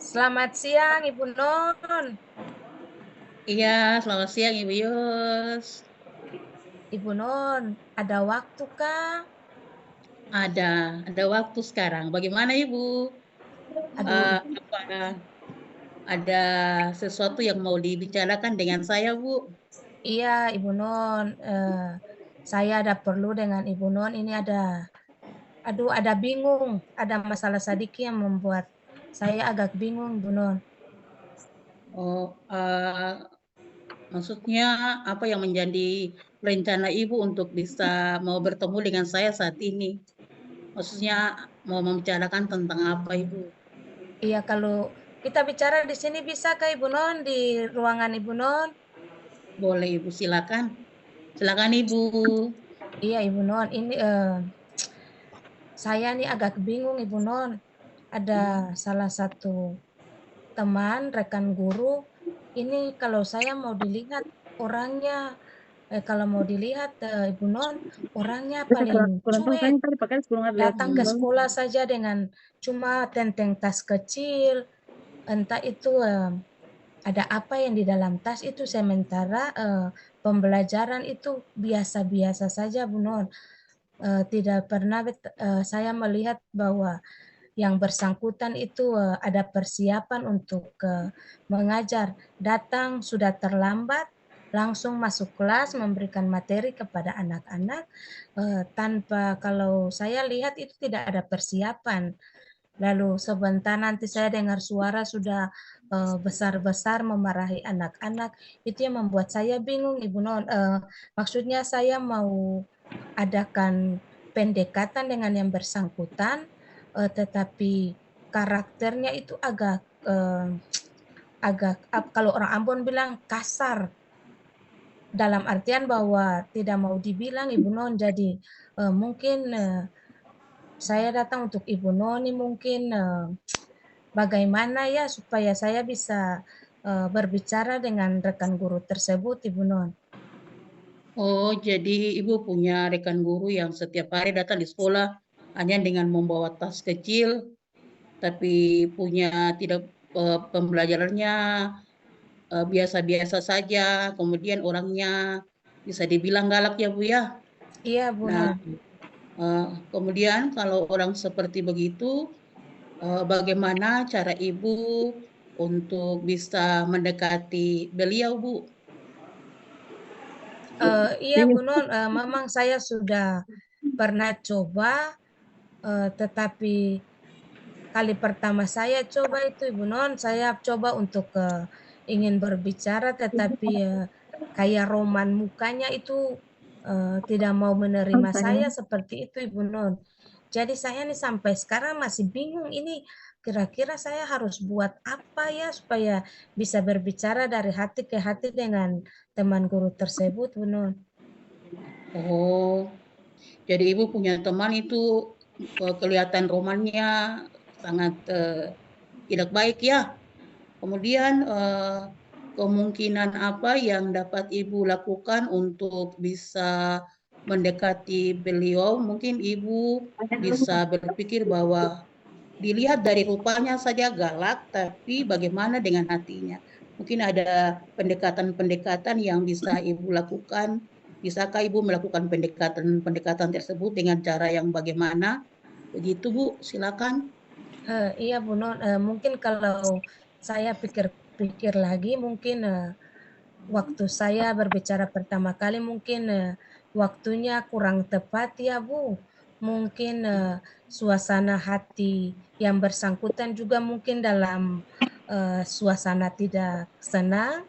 Selamat siang, Ibu Non. Iya, selamat siang Ibu Yus. Ibu Non, ada waktu kah? Ada waktu sekarang. Bagaimana Ibu? Aduh, Apa ada sesuatu yang mau dibicarakan dengan saya, Bu? iya Ibu Non. Saya ada perlu dengan Ibu Non. Ini ada bingung. Ada masalah sedikit yang membuat saya agak bingung, Ibu Non. Oh, maksudnya apa yang menjadi rencana Ibu untuk bisa mau bertemu dengan saya saat ini? Maksudnya mau membicarakan tentang apa, Ibu? Iya, kalau kita bicara di sini bisa kah Ibu Non? Di ruangan Ibu Non? Boleh Ibu, silakan. Silakan Ibu. Iya Ibu Non, ini saya nih agak bingung Ibu Non. Ada salah satu teman, rekan guru, ini kalau saya mau dilihat orangnya, kalau mau dilihat Ibu Non, orangnya paling cuek, datang ke sekolah saja dengan cuma tenteng tas kecil, entah itu ada apa yang di dalam tas itu, sementara pembelajaran itu biasa-biasa saja Bu Non. Tidak pernah saya melihat bahwa yang bersangkutan itu ada persiapan untuk mengajar. Datang sudah terlambat, langsung masuk kelas memberikan materi kepada anak-anak tanpa, kalau saya lihat itu tidak ada persiapan. Lalu sebentar nanti saya dengar suara sudah besar-besar memarahi anak-anak. Itu yang membuat saya bingung, Ibu Non. Maksudnya saya mau adakan pendekatan dengan yang bersangkutan, tetapi karakternya itu kalau orang Ambon bilang kasar, dalam artian bahwa tidak mau dibilang Ibu Non. Jadi mungkin saya datang untuk Ibu Noni, mungkin bagaimana ya supaya saya bisa berbicara dengan rekan guru tersebut, Ibu Non. Oh, jadi Ibu punya rekan guru yang setiap hari datang di sekolah hanya dengan membawa tas kecil, tapi punya tidak pembelajarannya biasa-biasa saja, kemudian orangnya bisa dibilang galak ya Bu ya. Iya, Bu Nah, Non. kemudian kalau orang seperti begitu, bagaimana cara Ibu untuk bisa mendekati beliau Bu? Iya, Bu Non, memang saya sudah pernah coba, tetapi kali pertama saya coba itu, Ibu Non, saya coba untuk ingin berbicara, tetapi kayak roman mukanya itu tidak mau menerima saya seperti itu, Ibu Non. Jadi saya nih sampai sekarang masih bingung ini kira-kira saya harus buat apa ya supaya bisa berbicara dari hati ke hati dengan teman guru tersebut, Bu Non. Oh, jadi Ibu punya teman itu kelihatan romannya sangat tidak baik ya. Kemudian kemungkinan apa yang dapat Ibu lakukan untuk bisa mendekati beliau? Mungkin Ibu bisa berpikir bahwa dilihat dari rupanya saja galak, tapi bagaimana dengan hatinya? Mungkin ada pendekatan-pendekatan yang bisa Ibu lakukan. Bisakah Ibu melakukan pendekatan-pendekatan tersebut dengan cara yang bagaimana? Begitu Bu, silakan. Iya Bu Non, mungkin kalau saya pikir-pikir lagi mungkin waktu saya berbicara pertama kali mungkin waktunya kurang tepat ya Bu. Mungkin suasana hati yang bersangkutan juga mungkin dalam suasana tidak senang,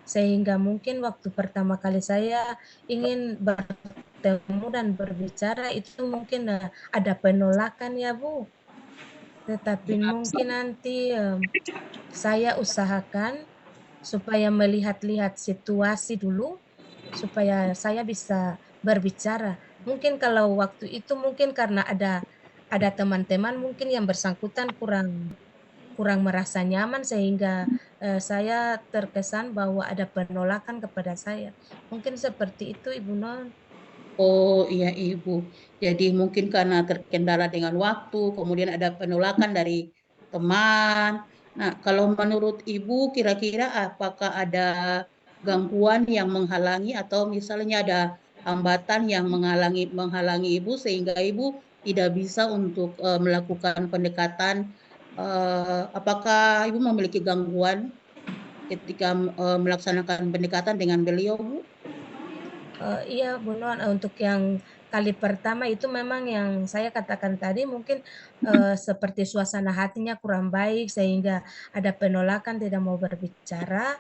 sehingga mungkin waktu pertama kali saya ingin bertemu dan berbicara itu mungkin ada penolakan ya Bu. Tetapi mungkin nanti saya usahakan supaya melihat-lihat situasi dulu, supaya saya bisa berbicara. Mungkin kalau waktu itu mungkin karena ada teman-teman mungkin yang bersangkutan kurang kurang merasa nyaman sehingga saya terkesan bahwa ada penolakan kepada saya. Mungkin seperti itu Ibu Non. Oh iya Ibu. Jadi mungkin karena terkendala dengan waktu, kemudian ada penolakan dari teman. Nah, kalau menurut Ibu kira-kira apakah ada gangguan yang menghalangi atau misalnya ada hambatan yang menghalangi Ibu sehingga Ibu tidak bisa untuk melakukan pendekatan? Apakah Ibu memiliki gangguan ketika melaksanakan pendekatan dengan beliau, Bu? Iya, Bu Non, untuk yang kali pertama itu memang yang saya katakan tadi mungkin, seperti suasana hatinya kurang baik sehingga ada penolakan tidak mau berbicara,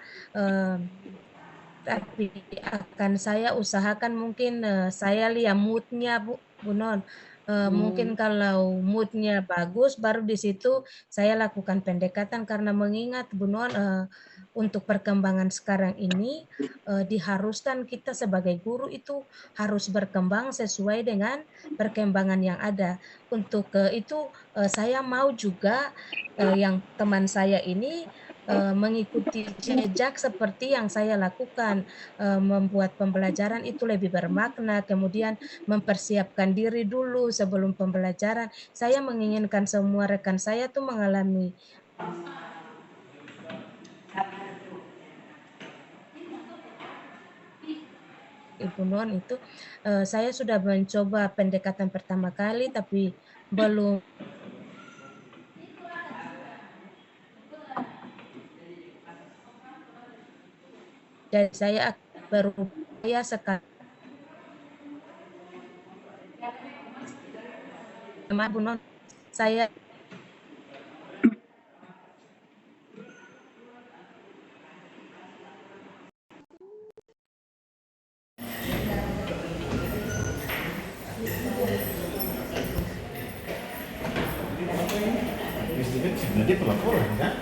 tapi akan saya usahakan mungkin, saya lihat mood-nya Bu Non, Hmm. mungkin kalau mood-nya bagus baru di situ saya lakukan pendekatan karena mengingat Bu Non, untuk perkembangan sekarang ini, diharuskan kita sebagai guru itu harus berkembang sesuai dengan perkembangan yang ada. Untuk, itu, saya mau juga, yang teman saya ini, mengikuti jejak seperti yang saya lakukan, membuat pembelajaran itu lebih bermakna, kemudian mempersiapkan diri dulu sebelum pembelajaran. Saya menginginkan semua rekan saya tuh mengalami Ibu Non itu, saya sudah mencoba pendekatan pertama kali tapi belum, jadi saya berupaya sekali sama Bu Non, saya Istrinya sebenarnya pelaporan kan?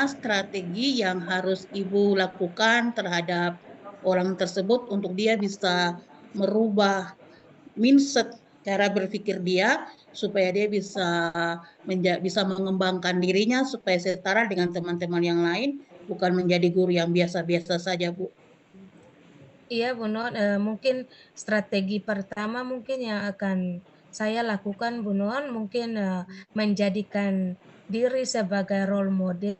Strategi yang harus Ibu lakukan terhadap orang tersebut untuk dia bisa merubah mindset cara berpikir dia supaya dia bisa mengembangkan dirinya supaya setara dengan teman-teman yang lain, bukan menjadi guru yang biasa-biasa saja, Bu. iya Bu Non, mungkin strategi pertama mungkin yang akan saya lakukan Bu Non, mungkin, menjadikan diri sebagai role model,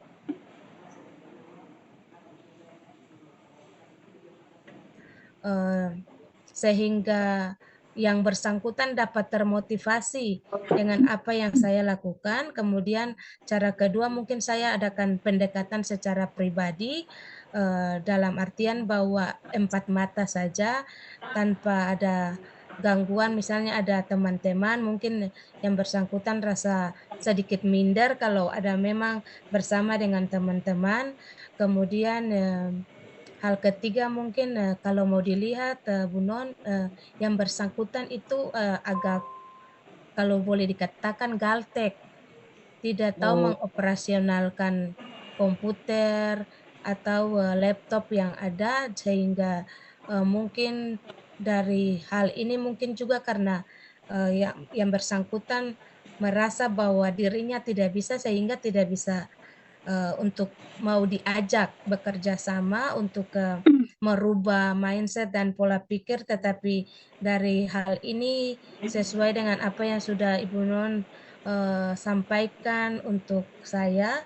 sehingga yang bersangkutan dapat termotivasi dengan apa yang saya lakukan. Kemudian cara kedua mungkin saya adakan pendekatan secara pribadi, dalam artian bahwa empat mata saja tanpa ada gangguan. Misalnya ada teman-teman mungkin yang bersangkutan rasa sedikit minder kalau ada memang bersama dengan teman-teman. Kemudian, hal ketiga mungkin, kalau mau dilihat, Bu Non, yang bersangkutan itu, agak kalau boleh dikatakan galtek, tidak tahu Oh, mengoperasionalkan komputer atau, laptop yang ada sehingga, mungkin dari hal ini mungkin juga karena, yang bersangkutan merasa bahwa dirinya tidak bisa sehingga tidak bisa, untuk mau diajak bekerja sama untuk, merubah mindset dan pola pikir, tetapi dari hal ini sesuai dengan apa yang sudah Ibu Non, sampaikan untuk saya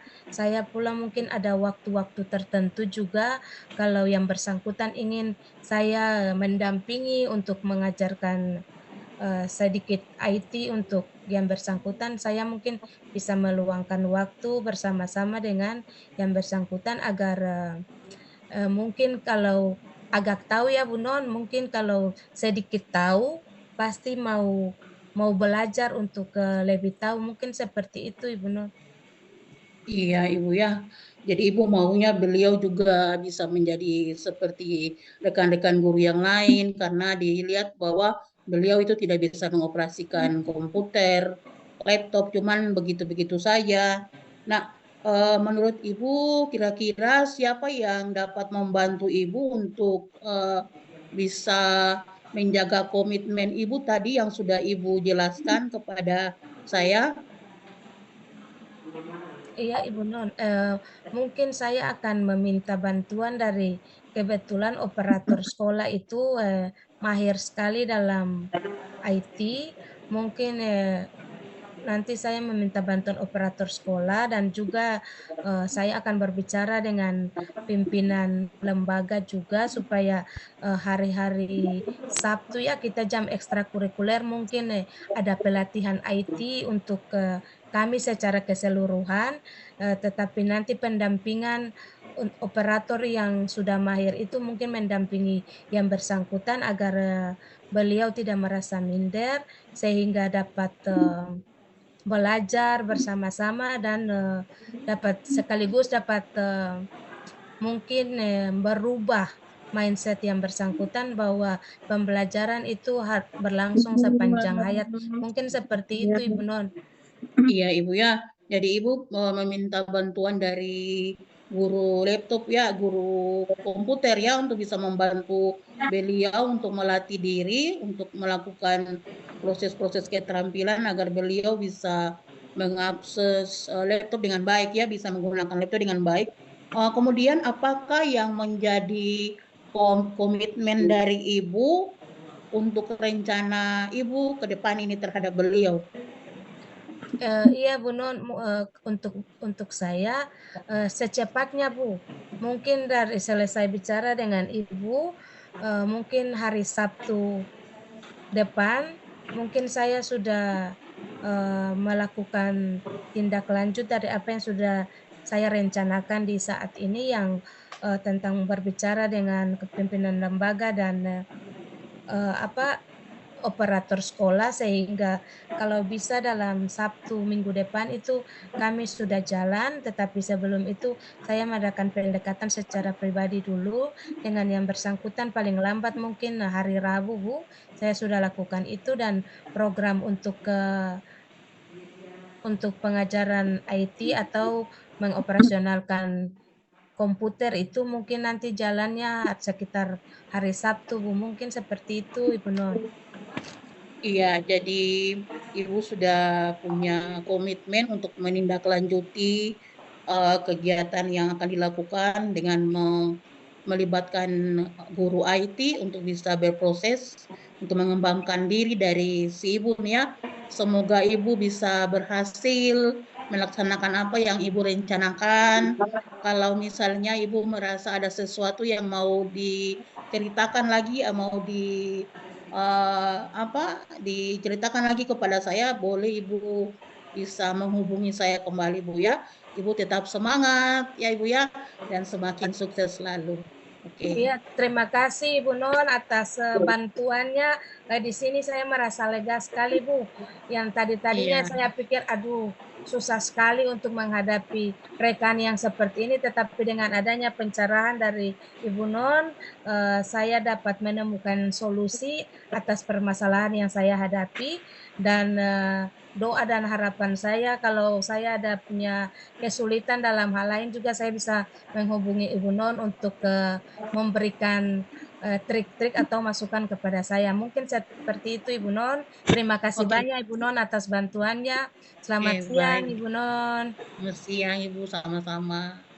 pula mungkin ada waktu-waktu tertentu juga kalau yang bersangkutan ingin saya mendampingi untuk mengajarkan, sedikit IT untuk yang bersangkutan, saya mungkin bisa meluangkan waktu bersama-sama dengan yang bersangkutan agar, mungkin kalau agak tahu ya Bu Non, mungkin kalau sedikit tahu, pasti mau mau belajar untuk, lebih tahu, mungkin seperti itu Ibu Non. iya Ibu ya. Jadi Ibu maunya beliau juga bisa menjadi seperti rekan-rekan guru yang lain karena dilihat bahwa beliau itu tidak bisa mengoperasikan komputer, laptop, cuman begitu-begitu saja. Nah, menurut Ibu kira-kira siapa yang dapat membantu Ibu untuk bisa menjaga komitmen Ibu tadi yang sudah Ibu jelaskan kepada saya? Iya Ibu Non, mungkin saya akan meminta bantuan dari kebetulan operator sekolah itu mahir sekali dalam IT. Mungkin nanti saya meminta bantuan operator sekolah dan juga saya akan berbicara dengan pimpinan lembaga juga supaya hari-hari Sabtu ya kita jam ekstrakurikuler mungkin ada pelatihan IT untuk kami secara keseluruhan, tetapi nanti pendampingan operator yang sudah mahir itu mungkin mendampingi yang bersangkutan agar beliau tidak merasa minder sehingga dapat belajar bersama-sama dan dapat sekaligus dapat mungkin berubah mindset yang bersangkutan bahwa pembelajaran itu berlangsung sepanjang hayat. Mungkin seperti itu, Ibu Non. Iya, Ibu ya. Jadi Ibu meminta bantuan dari guru laptop ya, guru komputer ya untuk bisa membantu beliau untuk melatih diri, untuk melakukan proses-proses keterampilan agar beliau bisa mengakses laptop dengan baik ya, bisa menggunakan laptop dengan baik. Kemudian apakah yang menjadi komitmen dari Ibu untuk rencana Ibu ke depan ini terhadap beliau? Iya Bu Non, untuk saya secepatnya Bu. Mungkin dari selesai bicara dengan Ibu, mungkin hari Sabtu depan, mungkin saya sudah melakukan tindak lanjut dari apa yang sudah saya rencanakan di saat ini yang tentang berbicara dengan kepimpinan lembaga dan apa operator sekolah sehingga kalau bisa dalam Sabtu minggu depan itu kami sudah jalan, tetapi sebelum itu saya mengadakan pendekatan secara pribadi dulu dengan yang bersangkutan paling lambat mungkin hari Rabu, Bu. Saya sudah lakukan itu dan program untuk pengajaran IT atau mengoperasionalkan komputer itu mungkin nanti jalannya sekitar hari Sabtu, Bu. Mungkin seperti itu, Ibu Non. Iya, jadi Ibu sudah punya komitmen untuk menindaklanjuti kegiatan yang akan dilakukan dengan melibatkan guru IT untuk bisa berproses untuk mengembangkan diri dari si Ibu nih ya. Semoga Ibu bisa berhasil melaksanakan apa yang Ibu rencanakan. Kalau misalnya Ibu merasa ada sesuatu yang mau diceritakan lagi, mau diceritakan lagi kepada saya, boleh Ibu bisa menghubungi saya kembali, Bu ya. Ibu tetap semangat ya Ibu ya, dan semakin sukses selalu. Oke. Iya, terima kasih Bu Non atas bantuannya. Di sini saya merasa lega sekali Bu. Yang tadi-tadinya Iya, saya pikir, aduh, susah sekali untuk menghadapi rekan yang seperti ini, tetapi dengan adanya pencerahan dari Ibu Non, saya dapat menemukan solusi atas permasalahan yang saya hadapi dan doa dan harapan saya kalau saya ada punya kesulitan dalam hal lain juga saya bisa menghubungi Ibu Non untuk memberikan trik-trik atau masukan kepada saya. Mungkin seperti itu Ibu Non. Terima kasih oke, banyak Ibu Non atas bantuannya. oke, Selamat siang baik. Ibu Non. Selamat siang Ibu, sama-sama.